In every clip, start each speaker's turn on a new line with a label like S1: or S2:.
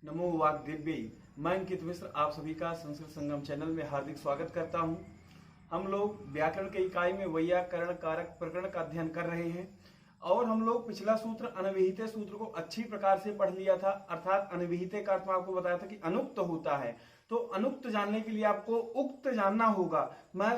S1: नमो वाग्देव्यै। मैं अंकित मिश्र आप सभी का संस्कृत संगम चैनल में हार्दिक स्वागत करता हूं। हम लोग व्याकरण के इकाई में वैयाकरण कारक प्रकरण का अध्ययन कर रहे हैं और हम लोग पिछला सूत्र अनविहिते सूत्र को अच्छी प्रकार से पढ़ लिया था। अर्थात अनविहिते का अर्थ में आपको बताया था कि अनुक्त होता है, तो अनुक्त जानने के लिए आपको उक्त जानना होगा। मैं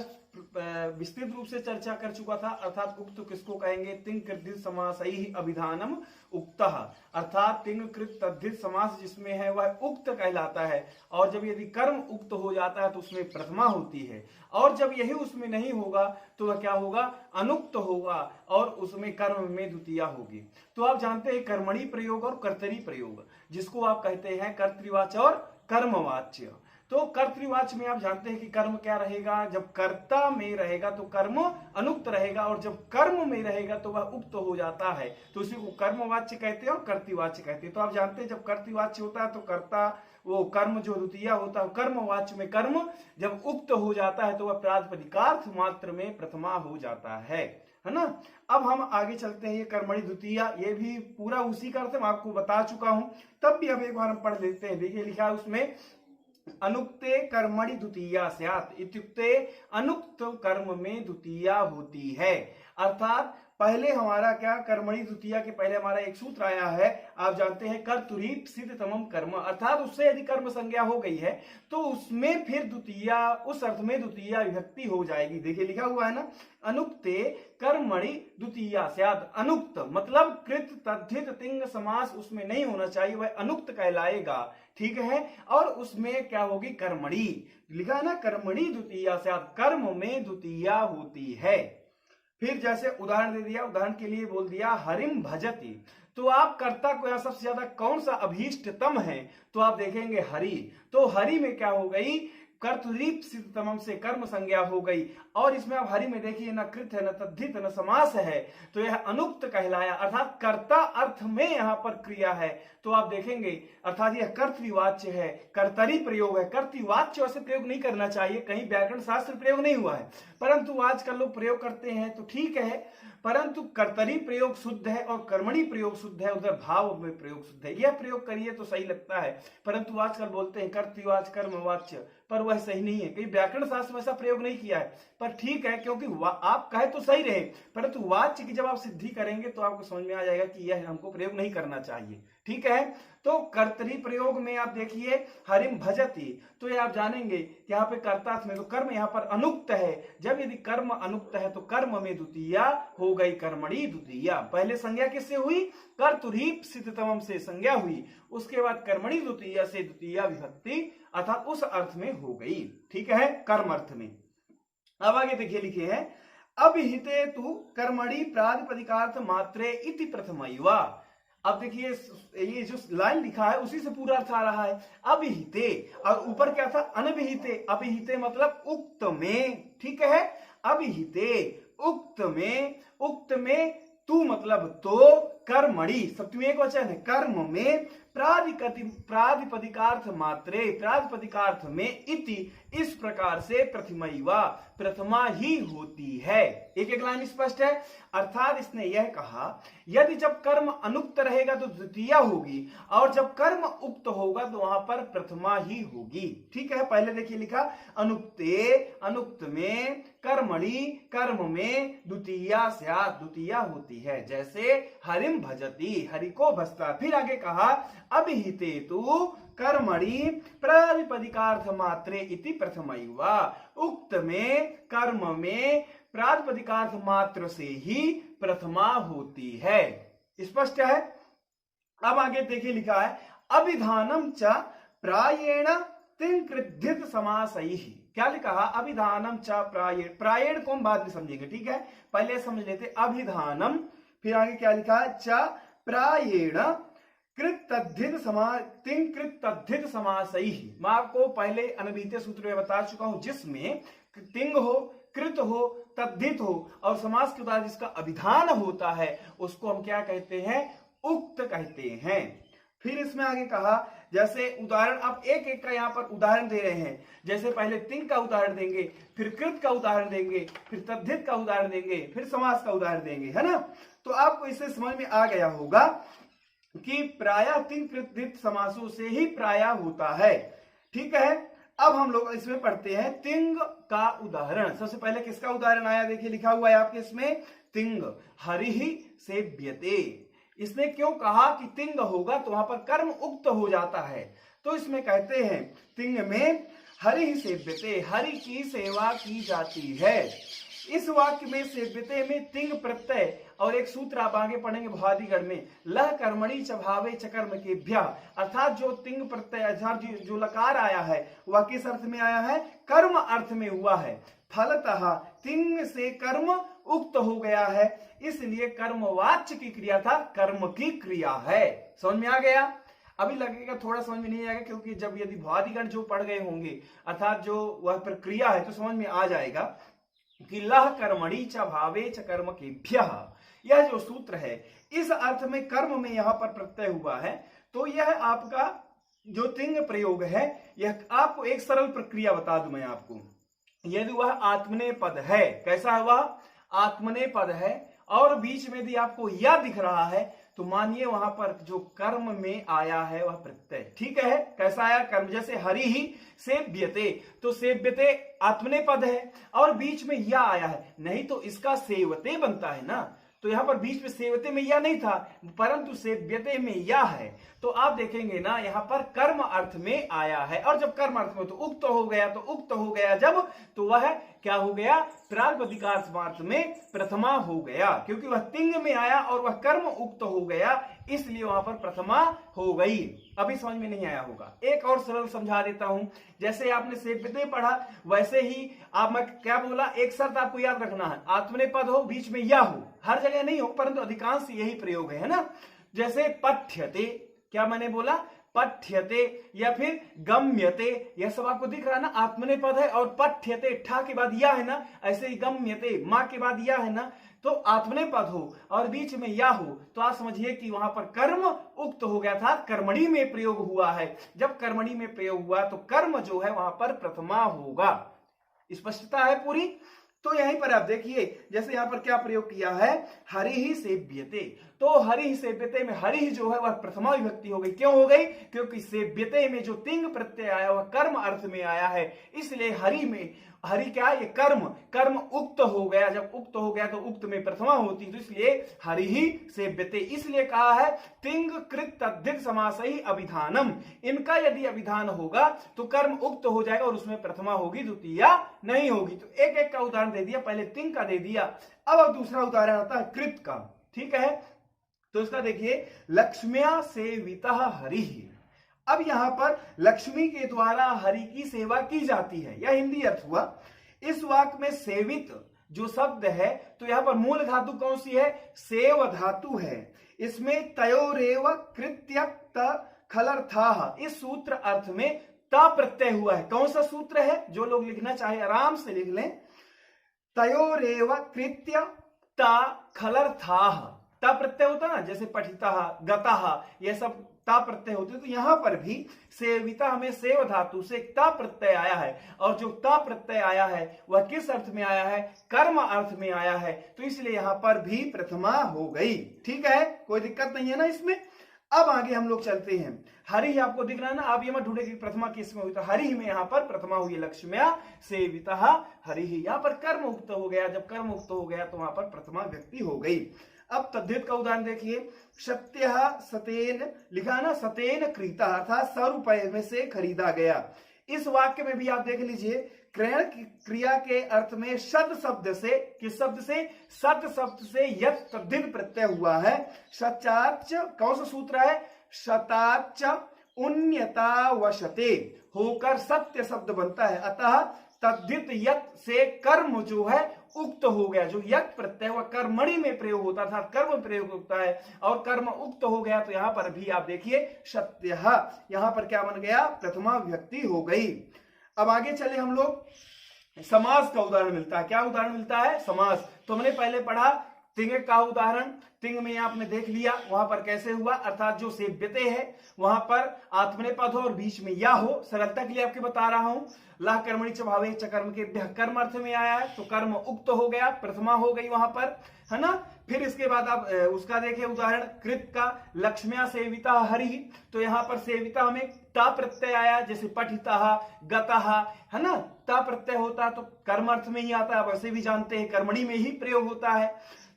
S1: विस्तृत रूप से चर्चा कर चुका था। अर्थात उक्त किसको कहेंगे? तिंग कृत समासैः अभिधानम उक्तः, अर्थात तिंग कृत तद्धित समास जिसमें है वह उक्त कहलाता है। और जब यदि कर्म उक्त हो जाता है तो उसमें प्रथमा होती है, और जब यही उसमें नहीं होगा तो वह क्या होगा? अनुक्त होगा, और उसमें कर्म में द्वितीया होगी। तो आप जानते हैं कर्मणि प्रयोग और कर्तरी प्रयोग, जिसको आप कहते हैं कर्तृवाच्य और कर्मवाच्य। तो कर्तृवाच्य में आप जानते हैं कि कर्म क्या रहेगा? जब कर्ता में रहेगा तो कर्म अनुक्त रहेगा, और जब कर्म में रहेगा तो वह उक्त हो जाता है। तो उसी को कर्मवाच्य कहते हैं और कर्तृवाच्य कहते हैं। तो आप जानते हैं जब कर्तृवाच्य होता है तो कर्ता वो कर्म जो द्वितीय होता है, कर्मवाच्य में कर्म जब उक्त हो जाता है तो वह प्रातिपदिकार्थ मात्र में प्रथमा हो जाता है ना। अब हम आगे चलते हैं। ये कर्मणि द्वितीय, ये भी पूरा उसी का अर्थ मैं आपको बता चुका हूं, तब भी अब एक बार हम पढ़ लेते हैं। देखिए लिखा है उसमें अनुक्ते कर्मणि द्वितीया स्यात्, इत्युक्ते अनुक्त कर्म में द्वितीया होती है। अर्थात पहले हमारा क्या कर्मणि द्वितीया के पहले हमारा एक सूत्र आया है, आप जानते हैं कर्तुरीप्सिततमं कर्म, अर्थात उससे यदि कर्म संज्ञा हो गई है तो उसमें फिर द्वितीया, उस अर्थ में द्वितीया विभक्ति हो जाएगी। देखिए लिखा हुआ है ना, अनुक्ते कर्मणि द्वितीया स्यात्। अनुक्त मतलब कृत तद्धित तिंग समास उसमें नहीं होना चाहिए, वह अनुक्त कहलाएगा। ठीक है, और उसमें क्या होगी? कर्मणि लिखा है ना, कर्मणि द्वितीया स्यात्, कर्म में द्वितीया होती है। फिर जैसे उदाहरण दे दिया, उदाहरण के लिए बोल दिया हरिम भजति, तो आप कर्ता को यहां सबसे ज्यादा कौन सा अभीष्टतम है? तो आप देखेंगे हरि। तो हरि में क्या हो गई? कर्तुरीप्सिततमं से कर्म संज्ञा हो गई, और इसमें अब हरि में देखिए न कृत है, न तद्धित, न समास है, तो यह अनुक्त कहलाया। अर्थात कर्ता अर्थ में यहां पर क्रिया है। तो आप देखेंगे अर्थात यह कर्तृवाच्य है, कर्तरी प्रयोग है। कर्तृवाच्य वैसे प्रयोग नहीं करना चाहिए, कहीं व्याकरण शास्त्र प्रयोग नहीं हुआ है, परंतु आजकल लोग प्रयोग करते हैं तो ठीक है, परंतु कर्तरी प्रयोग शुद्ध है और कर्मणि प्रयोग शुद्ध है, उधर भाव में प्रयोग शुद्ध है। यह प्रयोग करिए तो सही लगता है, परंतु आजकल बोलते हैं कर्तृवाच्य कर्मवाच्य, पर वह सही नहीं है। कहीं व्याकरण शास्त्र में ऐसा प्रयोग नहीं किया है, पर ठीक है, क्योंकि आप कहे तो सही रहे, परंतु वाच्य की जब आप सिद्धि करेंगे तो आपको समझ में आ जाएगा कि यह हमको प्रयोग नहीं करना चाहिए। ठीक है, तो कर्तरी प्रयोग में आप देखिए हरिम भजति, तो ये आप जानेंगे कि यहाँ पे कर्ता में तो कर्म यहाँ पर अनुक्त है। जब यदि कर्म अनुक्त है तो कर्म में द्वितीया हो गई, कर्मणि द्वितीया। पहले संज्ञा किससे हुई? कर्तुरीप्सिततमं से संज्ञा हुई, उसके बाद कर्मणि द्वितीया से द्वितीया विभक्ति अर्थात उस अर्थ में हो गई। ठीक है, कर्म अर्थ में। अब आगे देखिए लिखे हैं अभिहिते तु कर्मणि प्रातिपदिकार्थ मात्रे इति प्रथमैवा। अब देखिए ये जो लाइन लिखा है उसी से पूरा अर्थ आ रहा है। अभिहिते, और ऊपर क्या था? अनभिहिते। अभिहिते मतलब उक्त में। ठीक है, अभिहिते उक्त में, उक्त में तू मतलब तो, कर्मणि सप्तमी एक वचन है, कर्म में प्रातिपदिकार्थ मात्रे, प्रातिपदिकार्थ में इति इस प्रकार से प्रथमैवा प्रथमा ही होती है। एक एक लाइन स्पष्ट है। अर्थात इसने यह कहा यदि जब कर्म अनुक्त रहेगा तो द्वितीया होगी, और जब कर्म उक्त होगा तो वहां पर प्रथमा ही होगी। ठीक है, पहले देखिए लिखा अनुक्ते, अनुक्त में, कर्मणि कर्म में, द्वितीया स्यात् द्वितीया होती है। जैसे हरिम भजति, हरि को भजता। फिर आगे कहा अभिहिते तु कर्मणि प्रातिपदिकार्थ मात्रे इति प्रथमैवा, उक्त में कर्म में प्रातिपदिकार्थ मात्र से ही प्रथमा होती है। स्पष्ट है। अब आगे देखिए लिखा है अभिधानम च प्रायेण तिंग कृद्धित समासैः। क्या लिखा? अभिधानम च प्रायेण। प्रायेण को हम बाद में समझेंगे, ठीक है, पहले समझ लेते अभिधानम। फिर आगे क्या लिखा है? च प्रायेण कृत तद्धित समासैः। मैं आपको पहले अनभिहिते सूत्र में बता चुका हूं, जिसमें तिंग हो, कृत हो, तद्धित हो और समास के बाद जिसका अभिधान होता है उसको हम क्या कहते हैं? उक्त कहते हैं। फिर इसमें आगे कहा, जैसे उदाहरण आप एक एक का यहाँ पर उदाहरण दे रहे हैं। जैसे पहले तिंग का उदाहरण देंगे, फिर कृत का उदाहरण देंगे, फिर तद्धित का उदाहरण देंगे, फिर समास का उदाहरण देंगे, है ना। तो आपको इससे समझ में आ गया होगा कि प्रायः तिंग कृत द्वित समासों से ही प्रायः होता है। ठीक है, अब हम लोग इसमें पढ़ते हैं तिंग का उदाहरण। सबसे पहले किसका उदाहरण आया, देखिए लिखा हुआ है आपके इसमें, तिंग हरिहि सेव्यते। इसने क्यों कहा कि तिंग होगा, तो वहां पर कर्म उक्त हो जाता है। तो इसमें कहते हैं तिंग में हरि सेव्यते, हरि की सेवा की जाती है। इस वाक्य में सेव्यते में तिंग प्रत्यय और एक सूत्र आप आगे पढ़ेंगे भवादिगण में, लह कर्मणि च भावे च कर्म केभ्यः, अर्थात जो तिंग प्रत्यय अर्थात जो लकार आया है वह किस अर्थ में आया है, कर्म अर्थ में हुआ है। फलतः तिंग से कर्म उक्त हो गया है, इसलिए कर्मवाच्य की क्रिया था कर्म की क्रिया है। समझ में आ गया? अभी लगेगा थोड़ा समझ में नहीं आएगा, क्योंकि जब यदि भवादिगण जो पढ़ गए होंगे अर्थात जो वह प्रक्रिया है तो समझ में आ जाएगा कि लह कर्मणि च भावे च कर्म केभ्यः, यह जो सूत्र है इस अर्थ में कर्म में यहां पर प्रत्यय हुआ है। तो यह आपका जो तिंग प्रयोग है, यह आपको एक सरल प्रक्रिया बता दूं मैं आपको। यदि वह आत्मनेपद है, कैसा है वह, आत्मनेपद है, और बीच में यदि आपको या दिख रहा है तो मानिए वहां पर जो कर्म में आया है वह प्रत्यय। ठीक है, कैसा आया कर्म, जैसे हरि ही सेव्यते, तो सेव्यते आत्मनेपद है और बीच में या आया है, नहीं तो इसका सेवते बनता है ना। तो यहां पर बीच में सेवते में या नहीं था, परंतु सेव्यते में या है। तो आप देखेंगे ना यहां पर कर्म अर्थ में आया है, और जब कर्म अर्थ में तो उक्त हो गया, तो उक्त हो गया जब, तो वह क्या हो गया, प्रागपदिकार समार्थ में प्रथमा हो गया, क्योंकि वह तिंग में आया और वह कर्म उक्त हो गया, इसलिए वहां पर प्रथमा हो गई। अभी समझ में नहीं आया होगा, एक और सरल समझा देता हूं। जैसे आपने सेव्यते पढ़ा, वैसे ही आप, मैं क्या बोला, एक शर्त आपको याद रखना है, आत्मनेपद हो, बीच में या हो, हर जगह नहीं हो परंतु अधिकांश यही प्रयोग है ना। जैसे पठ्यते, क्या मैंने बोला, पठ्यते या फिर गम्यते, यह सब आपको दिख रहा है ना, आत्मनेपद है और पठ्यते ठा के बाद या है ना, ऐसे ही गम्यते मां के बाद या है ना, तो आत्मनेपद हो और बीच में या हो तो आप समझिए कि वहां पर कर्म उक्त हो गया था, कर्मणि में प्रयोग हुआ है। जब कर्मणि में प्रयोग हुआ तो कर्म जो है वहां पर प्रथमा होगा। स्पष्टता है पूरी? तो यहीं पर आप देखिए, जैसे यहां पर क्या प्रयोग किया है, हरि ही सेव्यते, तो हरि ही सेव्यते में हरि ही जो है वह प्रथमा विभक्ति हो गई। क्यों हो गई? क्योंकि सेव्यते में जो तिंग प्रत्यय आया वह कर्म अर्थ में आया है, इसलिए हरि में, हरि क्या, ये कर्म, कर्म उक्त हो गया, जब उक्त हो गया तो उक्त में प्रथमा होती, तो इसलिए हरि ही सेव्यते। इसलिए कहा है तिंग कृत तद्धित समास ही अभिधानम, इनका यदि अभिधान होगा तो कर्म उक्त हो जाएगा और उसमें प्रथमा होगी, द्वितीया नहीं होगी। तो एक एक का उदाहरण दे दिया, पहले तिंग का दे दिया, अब दूसरा उदाहरण आता है कृत का। ठीक है, तो इसका देखिए, लक्ष्म्या सेवितः हरिः। अब यहां पर लक्ष्मी के द्वारा हरि की सेवा की जाती है, यह हिंदी अर्थ हुआ। इस वाक्य में सेवित जो शब्द है, तो यहां पर मूल धातु कौन सी है, सेव धातु है। इसमें तयोरेव कृत्य खलर्थाः, इस सूत्र अर्थ में ता प्रत्यय हुआ है। कौन सा सूत्र है, जो लोग लिखना चाहे आराम से लिख लें, तयोरेव कृत्य ता खलर्थाः, ता प्रत्यय होता ना, जैसे पठितः गतः, यह सब ता प्रत्यय होते, तो यहां पर भी सेविता हमें सेव धातु से ता प्रत्यय आया है, और जो ता प्रत्यय आया है वह किस अर्थ में आया है, कर्म अर्थ में आया है, तो इसलिए यहां पर भी प्रथमा हो गई। ठीक है, कोई दिक्कत नहीं है ना इसमें। अब आगे हम लोग चलते हैं, हरि आपको दिख रहा है ना, आप ये मत ढूंढे कि प्रथमा किस में हुई, तो हरि में यहां पर प्रथमा हुई, लक्ष्म्या सेवितः हरि, यहां पर कर्म उक्त हो गया, जब कर्म उक्त हो गया तो वहां पर प्रथमा व्यक्ति हो गई। अब तद्धित का उदाहरण देखिए, सत्यः सतेन, लिखा ना, सतेन क्रीता, अर्थात 100 रुपए में से खरीदा गया। इस वाक्य में भी आप देख लीजिए, क्रयण क्रिया के अर्थ में शत शब्द से, किस शब्द से, सत शब्द से यत् तद्धित प्रत्यय हुआ है। सचाच कौन सा सूत्र है, शताच उन्यता वशते होकर सत्य शब्द बनता है, अतः तद्धित यत् से कर्म जो है उक्त हो गया। जो यत् प्रत्यय वह कर्मणि में प्रयोग होता था, कर्म प्रयोग होता है, और कर्म उक्त हो गया, तो यहां पर भी आप देखिए सत्यः, यहां पर क्या बन गया, प्रथमा विभक्ति हो गई। अब आगे चले हम लोग, समास का उदाहरण मिलता है। क्या उदाहरण मिलता है, समास। तो हमने पहले पढ़ा तिंग का उदाहरण, तिंग में आपने देख लिया वहां पर कैसे हुआ, अर्थात जो सेव्यते है वहां पर आत्मनेपद हो और बीच में या हो। सरलता के लिए आपके बता रहा हूं, लह कर्मणि च भावे च कर्म के कर्म अर्थ में आया है तो कर्म उक्त हो गया, प्रथमा हो गई वहां पर, है ना। फिर इसके बाद आप उसका देखें उदाहरण कृत का, लक्ष्म्या सेविता हरि, तो यहाँ पर सेविता में ता प्रत्यय आया, जैसे पठिता गता, है ना। ता प्रत्यय होता है तो कर्म अर्थ में ही आता है, वैसे भी जानते हैं कर्मणि में ही प्रयोग होता है,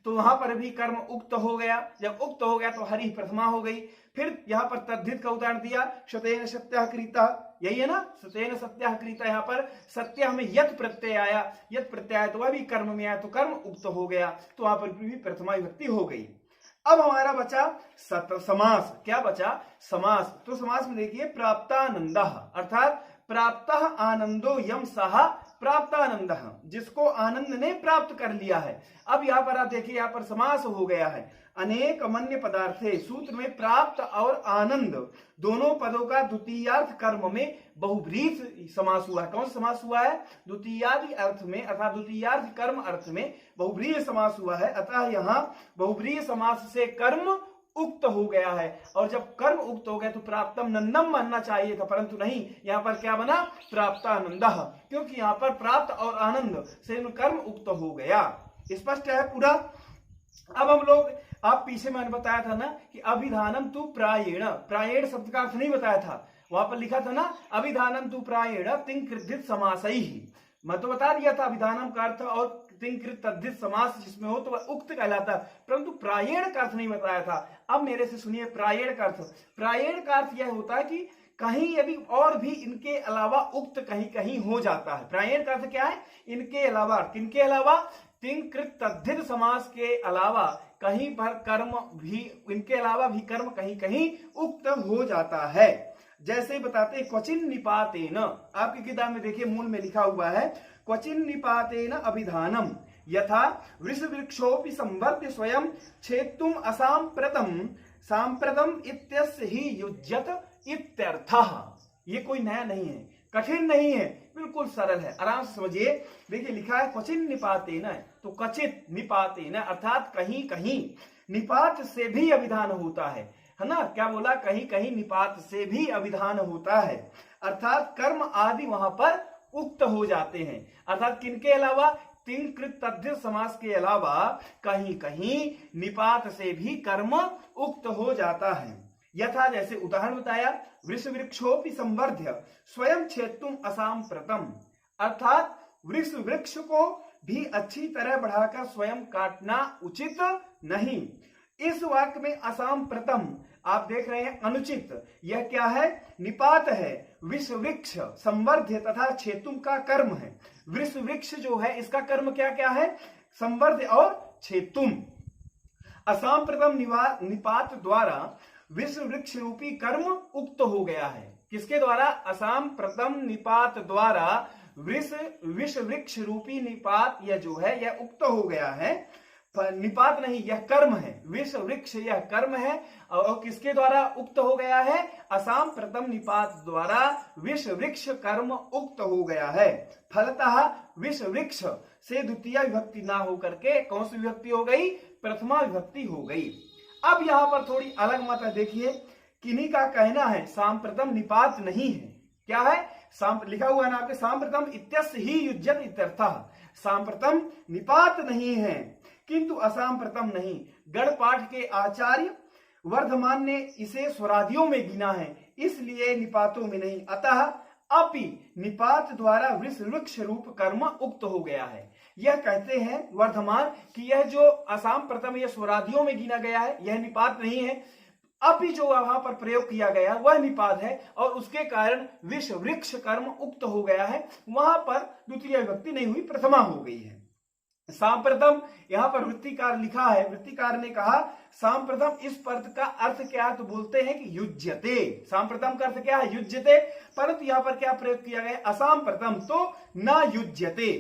S1: तो वहां पर भी कर्म उक्त हो गया। जब उक्त हो गया तो हरि प्रथमा हो गई। फिर यहाँ पर तद्धित का उदाहरण दिया, शतेन सत्याः क्रीता, यही है ना, सतेन सत्याः क्रीता। यहाँ पर सत्या में यत प्रत्यय आया, यत प्रत्यय आया तो वह भी कर्म में आया तो कर्म उक्त हो गया, तो वहां पर भी प्रथमा विभक्ति हो गई। अब हमारा बचा समास। क्या बचा? समास। तो समास में देखिए प्राप्तानंदः, अर्थात प्राप्तः आनंदो यम सहा प्राप्तानंदः, जिसको आनंद ने प्राप्त कर लिया है। अब यहाँ पर आप देखिए, यहाँ पर समास हो गया है अनेक मन्य पदार्थे। सूत्र में प्राप्त और आनंद दोनों पदों का द्वितीयार्थ कर्म में बहुब्रीहि समास हुआ है। कौन समास हुआ है? द्वितीयादि अर्थ में, अर्थात द्वितीयार्थ कर्म अर्थ में बहुब्रीहि समास हुआ है। अतः यहाँ बहुब्रीहि समास से कर्म उक्त हो गया है, और जब कर्म उक्त हो गया तो प्राप्तम नंदम बनना चाहिए था, परंतु नहीं, यहाँ पर क्या बना? प्राप्तानंदः, क्योंकि यहाँ पर प्राप्त और आनंद से कर्म उक्त हो गया। स्पष्ट है पूरा? अब हम लोग, आप पीछे मैंने बताया था ना कि अभिधानम तु प्रायेण, प्रायेण शब्द का अर्थ नहीं बताया था, वहां पर लिखा था ना अभिधानम तु प्रायेण तिंग कृद्धित समासैः। मैं तो बता दिया था अभिधानम का अर्थ और तिंकृत तद्धित समास जिसमें हो तो वह उक्त कहलाता, परंतु प्रायेण का अर्थ नहीं बताया था। अब मेरे से सुनिए प्रायेण का अर्थ। प्रायेण का अर्थ यह होता है कि कहीं यदि और भी इनके अलावा उक्त कहीं कहीं हो जाता है। प्रायेण का अर्थ क्या है? इनके अलावा, किनके अलावा? तिंकृत तद्धित समास के अलावा कहीं पर कर्म भी, इनके अलावा भी कर्म कहीं कहीं उक्त हो जाता है। जैसे बताते क्वचिन निपातेन, आपकी किताब में देखिए मूल में लिखा हुआ है क्वचिन निपातेन अभिधानम यथा वृषवृक्षोपि संवर्ध्य स्वयं छेत्तुम असाम्प्रतम सांप्रतम इत्यस्य ही युज्यत इत्यर्थः। ये कोई नया नहीं है, कठिन नहीं है, बिल्कुल सरल है, आराम से समझिए। देखिए लिखा है क्वचिन निपातेन, तो क्वचित निपातेन अर्थात कहीं कहीं, निपात से भी अभिधान होता है ना। क्या बोला? कहीं कहीं निपात से भी अभिधान होता है, अर्थात कर्म आदि वहां पर उक्त हो जाते हैं। अर्थात किनके अलावा? तिंकृत तद्धित समास के अलावा कहीं कहीं निपात से भी कर्म उक्त हो जाता है। यथा, जैसे उदाहरण बताया, वृषवृक्षोपि संवर्ध्य स्वयं छेत्तुम असाम्प्रतम, अर्थात वृक्ष को भी अच्छी तरह बढ़ाकर स्वयं काटना उचित नहीं। इस वाक्य में असाम्प्रतम आप देख रहे हैं अनुचित, यह क्या है? निपात है। वृक्ष संवर्ध्य तथा छेतुम का कर्म है। वृक्ष जो है इसका कर्म क्या क्या है? संवर्ध्य और छेतुम। असाम्प्रतम निपात द्वारा वृक्ष रूपी कर्म उक्त हो गया है। किसके द्वारा? असाम्प्रतम निपात द्वारा वृक्ष रूपी निपात यह जो है यह उक्त हो गया है। निपात नहीं, यह कर्म है। वृक्ष यह कर्म है, और किसके द्वारा उक्त हो गया है? असाम्प्रतम निपात द्वारा वृक्ष कर्म उक्त हो गया है। फलतः वृक्ष से द्वितीय विभक्ति ना होकर के कौन सी विभक्ति हो गई? प्रथमा विभक्ति हो गई। अब यहाँ पर थोड़ी अलग मत है, देखिए किन्हीं का कहना है सांप्रतम निपात नहीं है। क्या है? लिखा हुआ है ना आपके, सांप्रतम इत्यस्य ही युज्यत इत्यर्थः। सांप्रतम निपात नहीं है किंतु असाम्प्रतम नहीं। गणपाठ के आचार्य वर्धमान ने इसे स्वरादियों में गिना है, इसलिए निपातों में नहीं। अतः अपि निपात द्वारा वृक्ष रूप कर्म उक्त हो गया है। यह कहते हैं वर्धमान कि यह जो असाम्प्रतम यह स्वरादियों में गिना गया है यह निपात नहीं है, अपि जो वहां पर प्रयोग किया गया वह निपात है, और उसके कारण वृक्ष कर्म उक्त हो गया है। वहां पर द्वितीय विभक्ति नहीं हुई, प्रथमा हो गई है। सांप्रतम यहाँ पर वृत्तिकार लिखा है, वृत्तिकार ने कहा सांप्रतम इस पद का अर्थ क्या है? तो बोलते हैं कि युज्यते। सांप्रतम का अर्थ क्या है? युज्यते, परंतु यहाँ पर क्या प्रयोग किया गया? असाम्प्रतम, तो न युज्यते।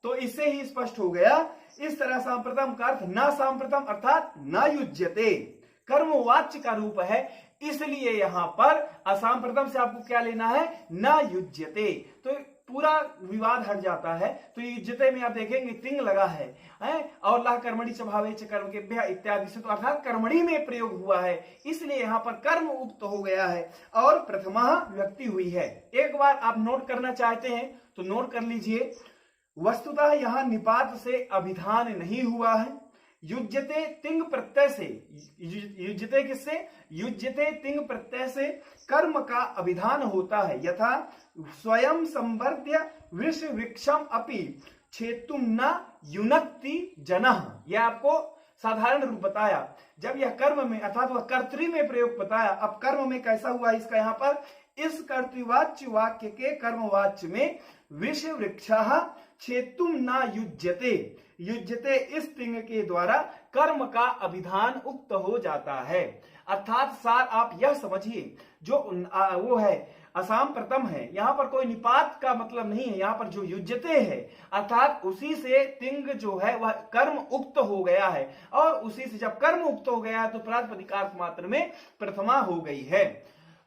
S1: तो इससे ही स्पष्ट हो गया, इस तरह सांप्रतम का अर्थ न सांप्रतम अर्थात न युज्यते, कर्मवाच्य का रूप है, इसलिए यहां पर असाम्प्रतम से आपको क्या लेना है? न युज्यते। तो पूरा विवाद हट जाता है। तो युज्यते में आप देखेंगे तिंग लगा है और ला कर्मणि च भावे च कर्म के भ्य इत्यादि से, तो अर्थात कर्मणि में प्रयोग हुआ है, इसलिए यहाँ पर कर्म उक्त हो गया है और प्रथमा व्यक्ति हुई है। एक बार आप नोट करना चाहते हैं तो नोट कर लीजिए, वस्तुतः यहाँ निपात से अभिधान नहीं हुआ है। युज्यते तिंग प्रत्यय से, युज्यते किससे, युज्यते तिंग प्रत्यय से कर्म का अभिधान होता है। यथा स्वयं संवर्ध्य वृष वृक्षम अपि छेतुम न युनक्ति जनः, यह आपको साधारण रूप बताया। जब यह कर्म में अर्थात वह कर्तृ में प्रयोग बताया, अब कर्म में कैसा हुआ इसका, यहाँ पर इस कर्तृवाच्य वाक्य के कर्मवाच्य में विष वृक्षः छेतुम न युज्यते, युज्यते इस तिंग के द्वारा कर्म का अभिधान उक्त हो जाता है। अर्थात सार आप यह समझिए, जो वो है असाम प्रथम है, यहाँ पर कोई निपात का मतलब नहीं है, यहाँ पर जो युज्यते है अर्थात उसी से तिंग जो है वह कर्म उक्त हो गया है, और उसी से जब कर्म उक्त हो गया है तो प्रातिपदिकार्थ मात्र में प्रथमा हो गई है।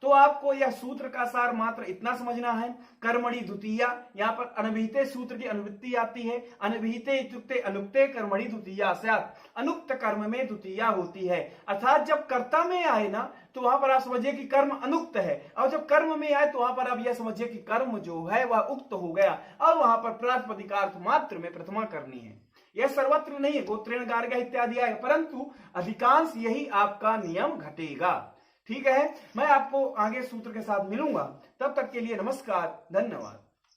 S1: तो आपको यह सूत्र का सार मात्र इतना समझना है, कर्मणि द्वितीया, यहाँ पर अनभिहिते सूत्र की अनुवृत्ति आती है। अनभिहिते इत्युक्ते अनुक्ते कर्मणि द्वितीया स्यात्, अनुक्त कर्म में द्वितीया होती है। अर्थात जब कर्ता में आए ना तो वहां पर आप समझिए कि कर्म अनुक्त है, और जब कर्म में आए तो वहां पर आप यह समझिए कि कर्म जो है वह उक्त हो गया, और वहां पर प्रातिपदिकार्थ मात्र में प्रथमा करनी है। यह सर्वत्र नहीं है, गोत्रेण गार्ग्य इत्यादि आए, परंतु अधिकांश यही आपका नियम घटेगा। ठीक है, मैं आपको आगे सूत्र के साथ मिलूंगा, तब तक के लिए नमस्कार, धन्यवाद।